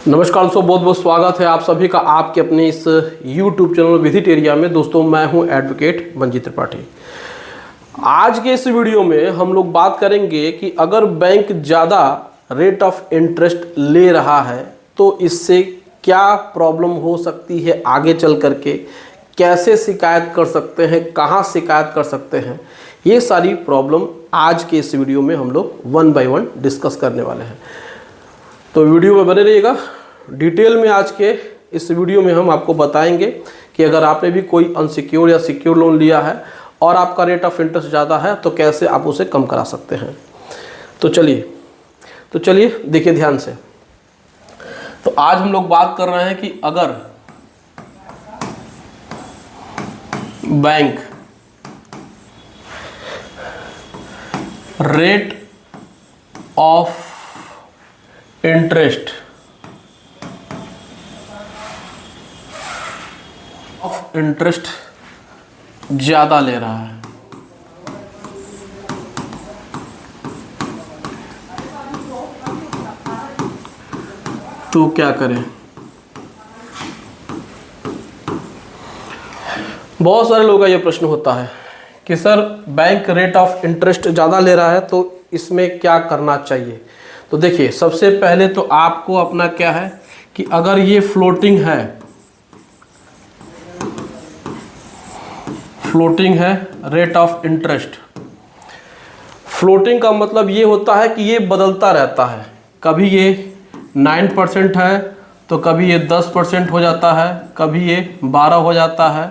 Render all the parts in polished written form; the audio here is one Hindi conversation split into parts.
नमस्कार दोस्तों, बहुत बहुत स्वागत है आप सभी का आपके अपने इस YouTube चैनल विजिट एरिया में। दोस्तों मैं हूं एडवोकेट मंजीत त्रिपाठी। आज के इस वीडियो में हम लोग बात करेंगे कि अगर बैंक ज़्यादा रेट ऑफ इंटरेस्ट ले रहा है तो इससे क्या प्रॉब्लम हो सकती है, आगे चल करके कैसे शिकायत कर सकते हैं, कहाँ शिकायत कर सकते हैं, ये सारी प्रॉब्लम आज के इस वीडियो में हम लोग वन बाय वन डिस्कस करने वाले हैं। तो वीडियो में बने रहिएगा। डिटेल में आज के इस वीडियो में हम आपको बताएंगे कि अगर आपने भी कोई अनसिक्योर या सिक्योर लोन लिया है और आपका रेट ऑफ इंटरेस्ट ज़्यादा है तो कैसे आप उसे कम करा सकते हैं। तो चलिए देखिए ध्यान से। तो आज हम लोग बात कर रहे हैं कि अगर बैंक रेट ऑफ इंटरेस्ट ज़्यादा ले रहा है तो क्या करें। बहुत सारे लोगों का ये प्रश्न होता है कि sir bank rate of interest ज़्यादा ले रहा है तो इसमें क्या करना चाहिए। तो देखिए, सबसे पहले तो आपको अपना क्या है कि अगर ये फ्लोटिंग है रेट ऑफ इंटरेस्ट। फ्लोटिंग का मतलब ये होता है कि ये बदलता रहता है, कभी ये 9% है तो कभी ये 10% हो जाता है, कभी ये 12 हो जाता है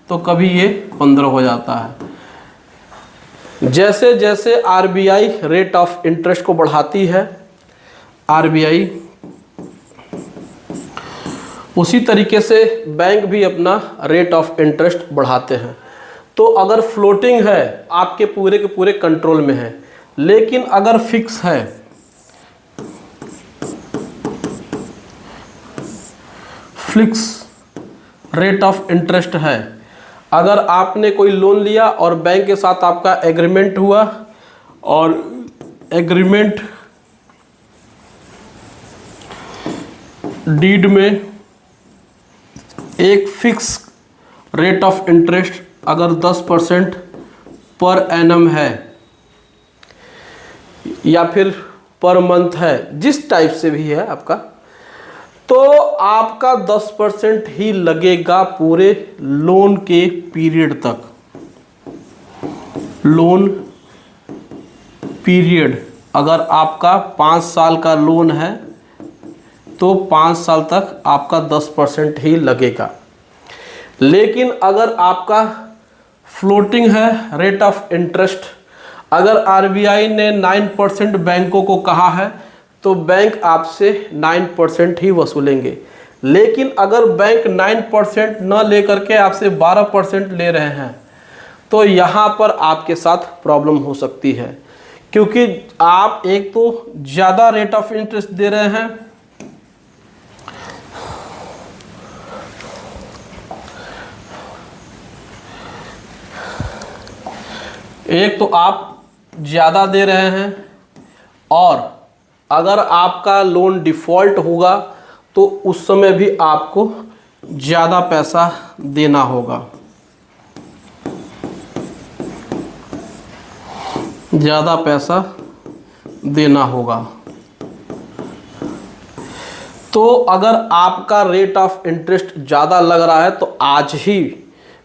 तो कभी ये 15 हो जाता है। जैसे जैसे आरबीआई रेट ऑफ इंटरेस्ट को बढ़ाती है, आरबीआई उसी तरीके से बैंक भी अपना रेट ऑफ इंटरेस्ट बढ़ाते हैं। तो अगर फ्लोटिंग है आपके पूरे के पूरे कंट्रोल में है, लेकिन अगर फिक्स है, फिक्स रेट ऑफ इंटरेस्ट है, अगर आपने कोई लोन लिया और बैंक के साथ आपका एग्रीमेंट हुआ और एग्रीमेंट डीड में एक फिक्स रेट ऑफ इंटरेस्ट अगर 10% पर एनम है या फिर पर मंथ है, जिस टाइप से भी है आपका, तो आपका 10% ही लगेगा पूरे लोन के पीरियड तक। लोन पीरियड अगर आपका 5 साल का लोन है तो 5 साल तक आपका 10% ही लगेगा। लेकिन अगर आपका फ्लोटिंग है रेट ऑफ इंटरेस्ट, अगर आरबीआई ने 9% बैंकों को कहा है तो बैंक आपसे 9% ही वसूलेंगे। लेकिन अगर बैंक 9% न लेकर के आपसे 12% ले रहे हैं तो यहाँ पर आपके साथ प्रॉब्लम हो सकती है, क्योंकि आप एक तो ज़्यादा रेट ऑफ इंटरेस्ट दे रहे हैं, एक तो आप ज़्यादा दे रहे हैं और अगर आपका लोन डिफ़ॉल्ट होगा तो उस समय भी आपको ज़्यादा पैसा देना होगा, ज़्यादा पैसा देना होगा। तो अगर आपका रेट ऑफ इंटरेस्ट ज़्यादा लग रहा है तो आज ही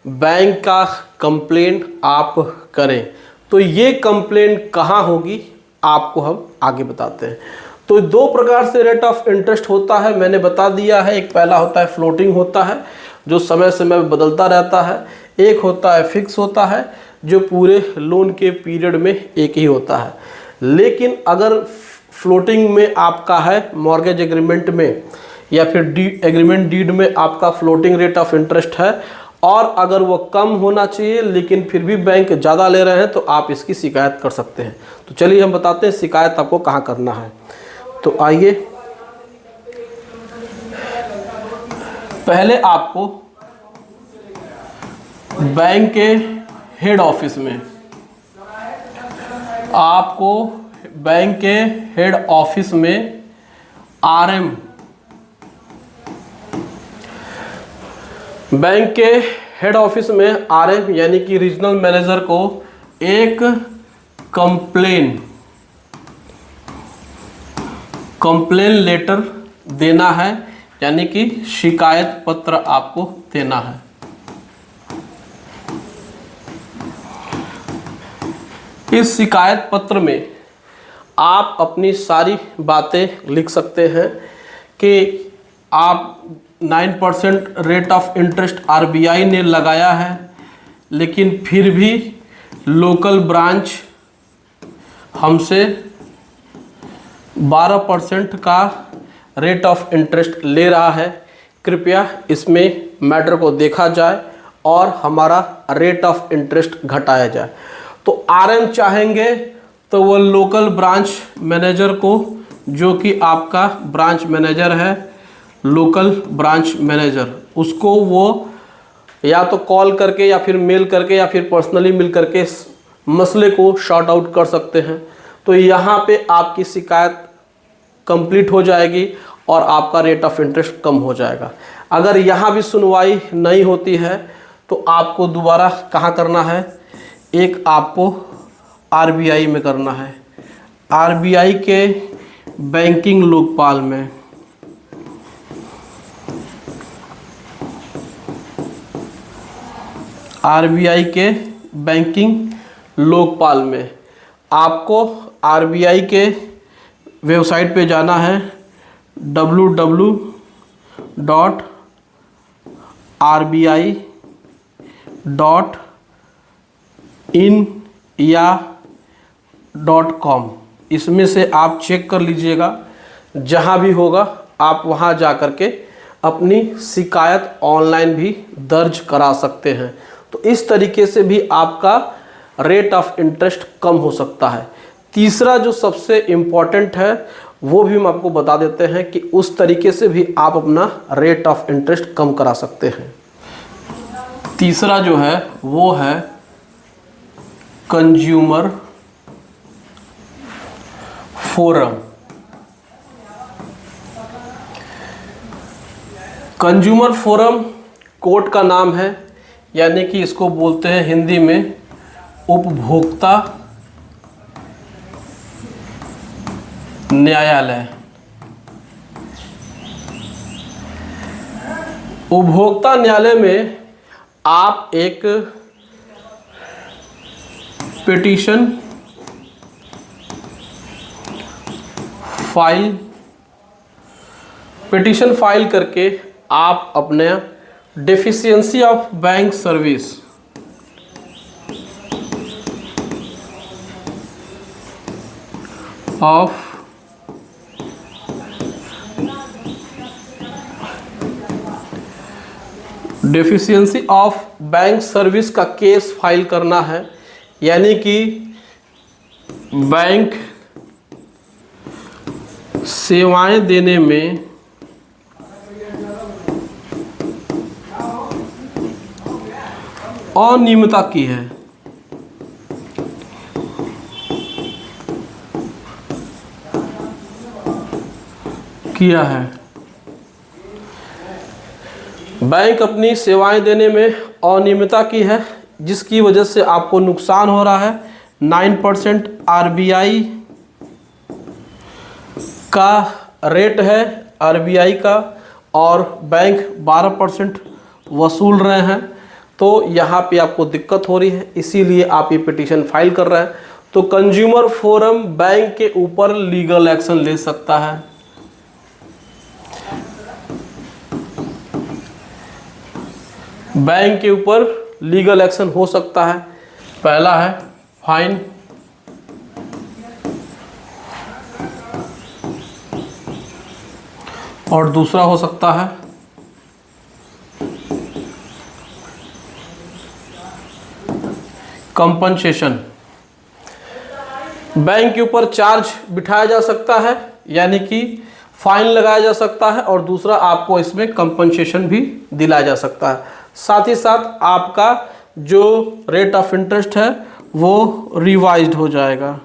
बैंक का कंप्लेंट आप करें। तो ये कंप्लेंट कहाँ होगी आपको हम आगे बताते हैं। तो 2 प्रकार से रेट ऑफ इंटरेस्ट होता है, मैंने बता दिया है। एक पहला होता है फ्लोटिंग होता है जो समय समय में बदलता रहता है, एक होता है फिक्स होता है जो पूरे लोन के पीरियड में एक ही होता है। लेकिन अगर फ्लोटिंग में आपका है मॉर्गेज एग्रीमेंट में या फिर एग्रीमेंट डीड में आपका फ्लोटिंग रेट ऑफ इंटरेस्ट है और अगर वो कम होना चाहिए लेकिन फिर भी बैंक ज़्यादा ले रहे हैं तो आप इसकी शिकायत कर सकते हैं। तो चलिए हम बताते हैं शिकायत आपको कहाँ करना है। तो आइए, पहले आपको बैंक के हेड ऑफिस में, आपको बैंक के हेड ऑफिस में आरएम बैंक के हेड ऑफिस में आरएम यानी कि रीजनल मैनेजर को एक कंप्लेन लेटर देना है, यानी कि शिकायत पत्र आपको देना है। इस शिकायत पत्र में आप अपनी सारी बातें लिख सकते हैं कि आप 9% रेट ऑफ इंटरेस्ट आरबीआई ने लगाया है, लेकिन फिर भी लोकल ब्रांच हमसे 12% का रेट ऑफ इंटरेस्ट ले रहा है। कृपया इसमें मैटर को देखा जाए और हमारा रेट ऑफ इंटरेस्ट घटाया जाए। तो आरएम चाहेंगे तो वो लोकल ब्रांच मैनेजर को, जो कि आपका ब्रांच मैनेजर है, लोकल ब्रांच मैनेजर, उसको वो या तो कॉल करके या फिर मेल करके या फिर पर्सनली मिल करके इस मसले को शॉर्ट आउट कर सकते हैं। तो यहाँ पे आपकी शिकायत कंप्लीट हो जाएगी और आपका रेट ऑफ इंटरेस्ट कम हो जाएगा। अगर यहाँ भी सुनवाई नहीं होती है तो आपको दोबारा कहाँ करना है, एक आपको आरबीआई में करना है, आरबीआई के बैंकिंग लोकपाल में। आरबीआई के बैंकिंग लोकपाल में आपको आरबीआई के वेबसाइट पे जाना है www.rbi.in या .com। इसमें से आप चेक कर लीजिएगा, जहाँ भी होगा आप वहाँ जा कर के अपनी शिकायत ऑनलाइन भी दर्ज करा सकते हैं। तो इस तरीके से भी आपका रेट ऑफ इंटरेस्ट कम हो सकता है। तीसरा जो सबसे इम्पॉर्टेंट है वो भी हम आपको बता देते हैं कि उस तरीके से भी आप अपना रेट ऑफ इंटरेस्ट कम करा सकते हैं। तीसरा जो है वो है consumer forum. Consumer forum court का नाम है, यानी कि इसको बोलते हैं हिंदी में उपभोक्ता न्यायालय। उपभोक्ता न्यायालय में आप एक पिटीशन फाइल करके आप अपने deficiency of bank service of deficiency of bank service का केस फाइल करना है, यानी कि बैंक सेवाएं देने में अनियमितता की है। किया है। बैंक अपनी सेवाएं देने में अनियमितता की है, जिसकी वजह से आपको नुकसान हो रहा है। 9% आरबीआई का रेट है आरबीआई का, और बैंक 12% वसूल रहे हैं। तो यहाँ पे आपको दिक्कत हो रही है, इसीलिए आप ये पिटीशन फाइल कर रहे हैं। तो कंज्यूमर फोरम बैंक के ऊपर लीगल एक्शन ले सकता है। बैंक के ऊपर लीगल एक्शन हो सकता है। पहला है फाइन, और दूसरा हो सकता है कंपनसेशन। बैंक के ऊपर चार्ज बिठाया जा सकता है, यानी कि फाइन लगाया जा सकता है, और दूसरा आपको इसमें कंपनसेशन भी दिलाया जा सकता है। साथ ही साथ आपका जो रेट ऑफ इंटरेस्ट है वो रिवाइज्ड हो जाएगा।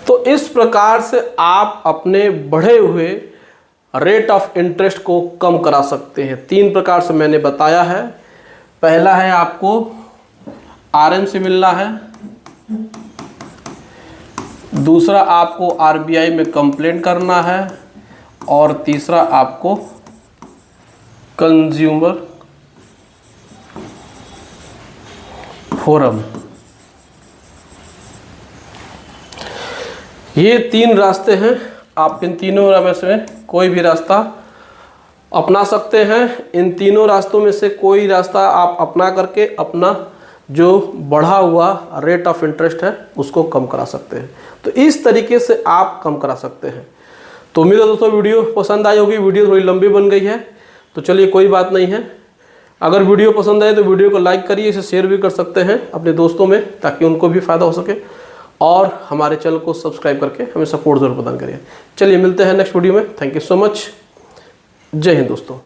तो तो इस प्रकार से आप अपने बढ़े हुए रेट ऑफ इंटरेस्ट को कम करा सकते हैं। 3 प्रकार से मैंने बताया है। पहला है आपको आरएम से मिलना है, दूसरा आपको आरबीआई में कंप्लेंट करना है, और तीसरा आपको कंज्यूमर फोरम। ये 3 रास्ते हैं। आप इन तीनों में से कोई भी रास्ता अपना सकते हैं। इन तीनों रास्तों में से कोई रास्ता आप अपना करके अपना जो बढ़ा हुआ रेट ऑफ इंटरेस्ट है उसको कम करा सकते हैं। तो इस तरीके से आप कम करा सकते हैं। तो उम्मीद है दोस्तों वीडियो पसंद आई होगी। वीडियो थोड़ी लंबी बन गई है, तो चलिए कोई बात नहीं है। अगर वीडियो पसंद आए तो वीडियो को लाइक करिए, इसे शेयर भी कर सकते हैं अपने दोस्तों में, ताकि उनको भी फ़ायदा हो सके, और हमारे चैनल को सब्सक्राइब करके हमें सपोर्ट जरूर प्रदान करिए। चलिए मिलते हैं नेक्स्ट वीडियो में। Thank you so much. जय हिंद दोस्तों।